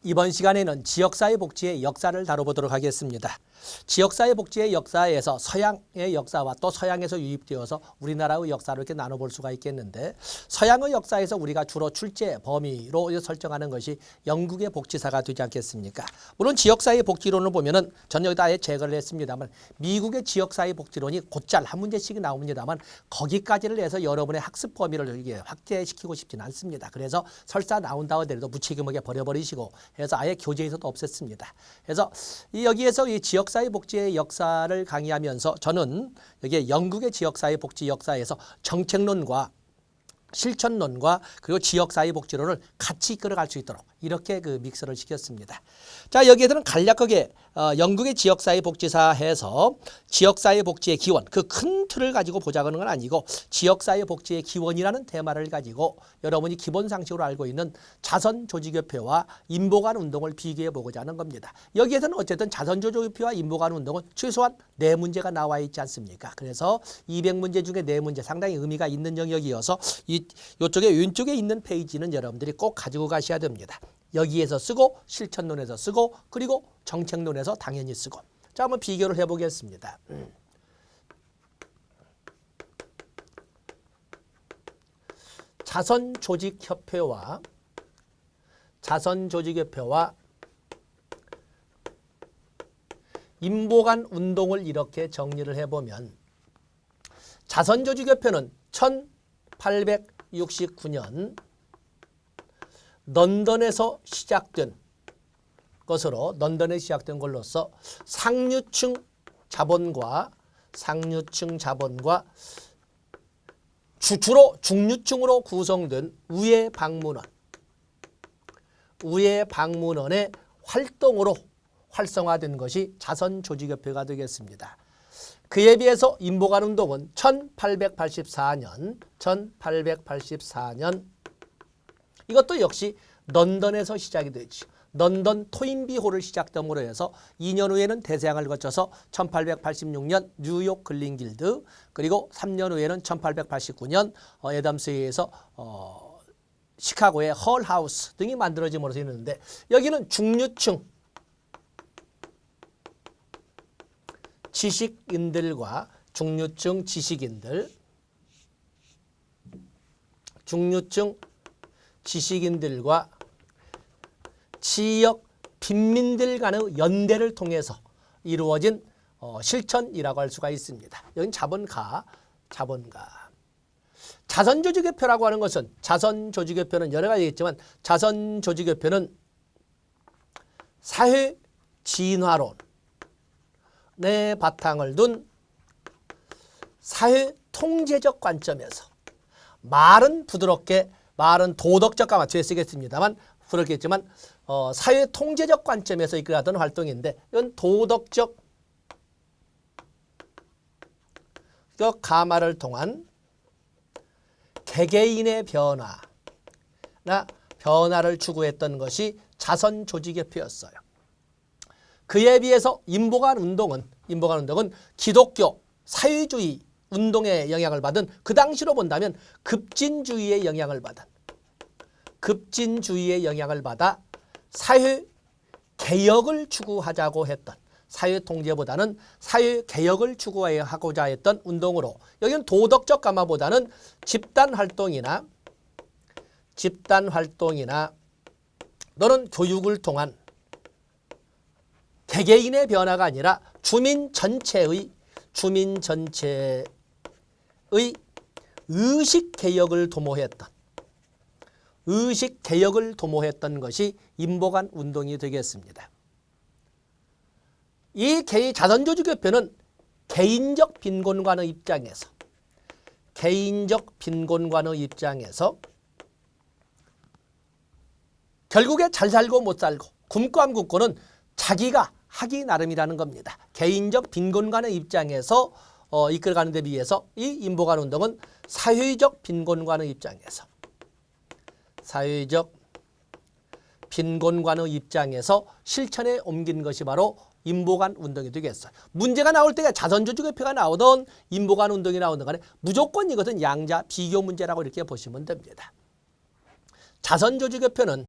이번 시간에는 지역사회복지의 역사를 다뤄보도록 하겠습니다. 지역사회복지의 역사에서 서양의 역사와 또 서양에서 유입되어서 우리나라의 역사를 이렇게 나눠볼 수가 있겠는데, 서양의 역사에서 우리가 주로 출제 범위로 설정하는 것이 영국의 복지사가 되지 않겠습니까? 물론 지역사회 복지론을 보면은 전 여기다 아예 제거를 했습니다만, 미국의 지역사회 복지론이 곧잘 한 문제씩 나옵니다만 거기까지를 해서 여러분의 학습 범위를 이게 확대시키고 싶지는 않습니다. 그래서 설사 나온다고 하더라도 무책임하게 버려버리시고 해서 아예 교재에서도 없앴습니다. 그래서 여기에서 이 지역사회 복지의 역사를 강의하면서 저는 여기에 영국의 지역사회 복지 역사에서 정책론과 실천론과 그리고 지역사회복지론을 같이 이끌어갈 수 있도록 이렇게 믹서를 시켰습니다. 자, 여기에서는 간략하게 영국의 지역사회복지사에서 지역사회복지의 기원, 그 큰 틀을 가지고 보자는 건 아니고 지역사회복지의 기원이라는 테마를 가지고 여러분이 기본 상식으로 알고 있는 자선조직협회와 인보관운동을 비교해 보고자 하는 겁니다. 여기에서는 어쨌든 자선조직협회와 인보관운동은 최소한 4문제가 나와 있지 않습니까? 그래서 200문제 중에 4문제 상당히 의미가 있는 영역이어서 이쪽에 왼쪽에 있는 페이지는 여러분들이 꼭 가지고 가셔야 됩니다. 여기에서 쓰고 실천론에서 쓰고 그리고 정책론에서 당연히 쓰고. 자, 한번 비교를 해보겠습니다. 자선조직협회와 인보관 운동을 이렇게 정리를 해보면, 자선조직협회는 1869년 런던에서 시작된 걸로서 상류층 자본과 주로 중류층으로 구성된 우회 방문원의 활동으로 활성화된 것이 자선조직협회가 되겠습니다. 그에 비해서 인보관운동은 1884년 이것도 역시 런던에서 시작이 되죠. 런던 토인비홀을 시작점으로 해서 2년 후에는 대서양을 거쳐서 1886년 뉴욕 글린길드, 그리고 3년 후에는 1889년 애덤스에서 시카고의 헐하우스 등이 만들어짐으로써 있는데, 여기는 중류층 지식인들과 중류층 지식인들과 지역 빈민들 간의 연대를 통해서 이루어진 실천이라고 할 수가 있습니다. 여긴 자본가. 자선조직협회라고 하는 것은, 자선조직협회는 여러 가지 있지만 자선조직협회는 사회 진화론의 바탕을 둔 사회 통제적 관점에서, 말은 부드럽게, 말은 도덕적 가마 뒤에 쓰겠습니다만 부드럽겠지만 사회 통제적 관점에서 이끌어가던 활동인데, 이건 도덕적 가마를 통한 개개인의 변화를 추구했던 것이 자선조직협회였어요. 그에 비해서 인보관운동은 기독교 사회주의 운동의 영향을 받은, 그 당시로 본다면 급진주의의 영향을 받아 사회 개혁을 추구하자고 했던, 사회 통제보다는 사회 개혁을 추구하고자 했던 운동으로, 여기는 도덕적 가마보다는 집단 활동이나 또는 교육을 통한 개개인의 변화가 아니라 주민 전체의 의식 개혁을 도모했던 것이 인보관 운동이 되겠습니다. 이 자선조직협회는 개인적 빈곤관의 입장에서 결국에 잘 살고 못 살고 굶고 안 굶고는 자기가 하기 나름이라는 겁니다. 개인적 빈곤관의 입장에서 이끌어가는 데 비해서 이 인보관 운동은 사회적 빈곤관의 입장에서 실천에 옮긴 것이 바로 인보관 운동이 되겠어요. 문제가 나올 때가 자선조직협회가 나오든 인보관 운동이 나오든 간에 무조건 이것은 양자 비교 문제라고 이렇게 보시면 됩니다. 자선조직협회는